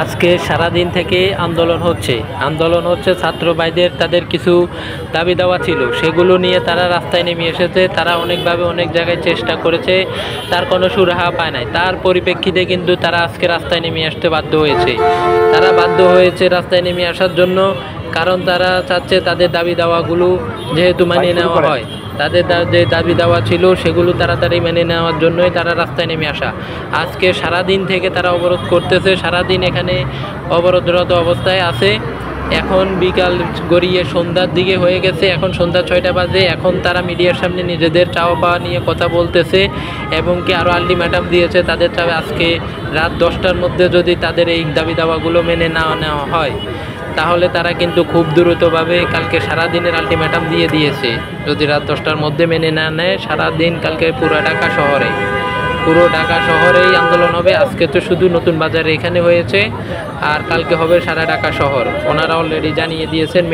আজকে সারাদিন থেকে আন্দোলন হচ্ছে ছাত্র ভাইদের তাদের কিছু দাবি দাওয়া ছিল, সেগুলো নিয়ে তারা রাস্তায় নেমে এসেছে। তারা অনেকভাবে অনেক জায়গায় চেষ্টা করেছে, তার কোনো সুরাহা পায় নাই। তার পরিপ্রেক্ষিতে কিন্তু তারা আজকে রাস্তায় নেমে আসতে বাধ্য হয়েছে। তারা বাধ্য হয়েছে রাস্তায় নেমে আসার জন্য, কারণ তারা চাচ্ছে তাদের দাবি দাওয়াগুলো যেহেতু মানিয়ে নেওয়া হয়। তাদের যে দাবি দেওয়া ছিল সেগুলো তাড়াতাড়ি মেনে নেওয়ার জন্যই তারা রাস্তায় নেমে আসা। আজকে সারাদিন থেকে তারা অবরোধ করতেছে, সারাদিন এখানে অবরোধরত অবস্থায় আছে। এখন বিকাল গড়িয়ে সন্ধ্যার দিকে হয়ে গেছে, এখন সন্ধ্যা 6টা বাজে। এখন তারা মিডিয়ার সামনে নিজেদের চাওয়া পাওয়া নিয়ে কথা বলতেছে এবং কি আরও আলটিমেটাম দিয়েছে। তাদের চাবে আজকে রাত 10টার মধ্যে যদি তাদের এই দাবি দাওয়াগুলো মেনে না নেওয়া হয়, তাহলে তারা কিন্তু খুব দ্রুতভাবে কালকে সারাদিনের আলটিমেটাম দিয়ে দিয়েছে। যদি রাত 10টার মধ্যে মেনে না নেয়, সারাদিন কালকে পুরো ঢাকা শহরেই আন্দোলন হবে। আজকে তো শুধু নতুন বাজারে এখানে হয়েছে, আর কালকে হবে সারা ঢাকা শহর। ওনারা অলরেডি জানিয়ে দিয়েছেন।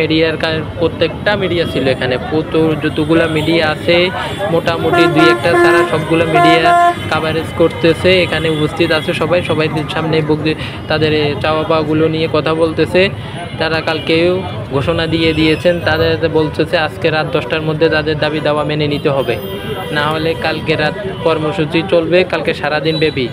প্রত্যেকটা মিডিয়া ছিল এখানে, যতগুলো মিডিয়া আছে মোটামুটি 2-1টা ছাড়া সবগুলো মিডিয়া কাভারেজ করতেছে, এখানে উপস্থিত আছে সবাই সামনে তাদের চাওয়া পাওয়াগুলো নিয়ে কথা বলতেছে। তারা কালকেও ঘোষণা দিয়ে দিয়েছেন, তাদের বলতেছে আজকে রাত 10টার মধ্যে তাদের দাবি দাওয়া মেনে নিতে হবে, না হলে কালকে রাত কর্মসূচি চলবে, কালকে সারাদিন ব্যাপী।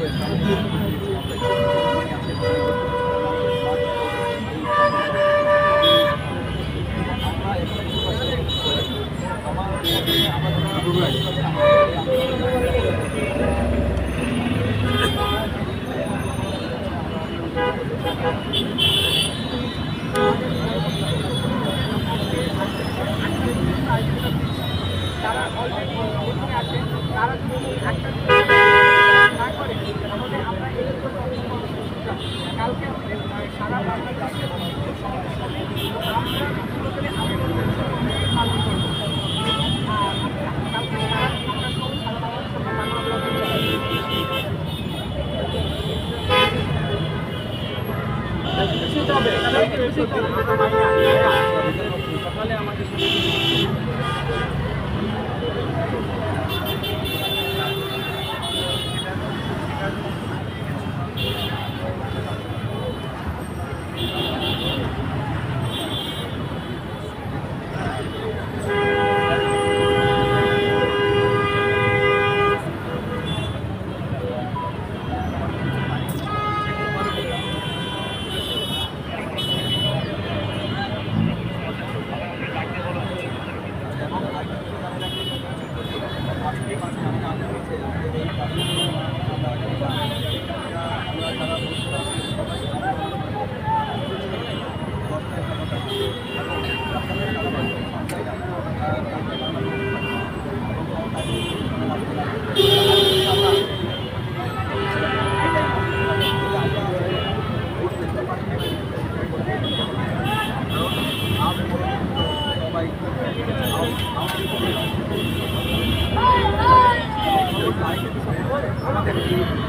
আমাদের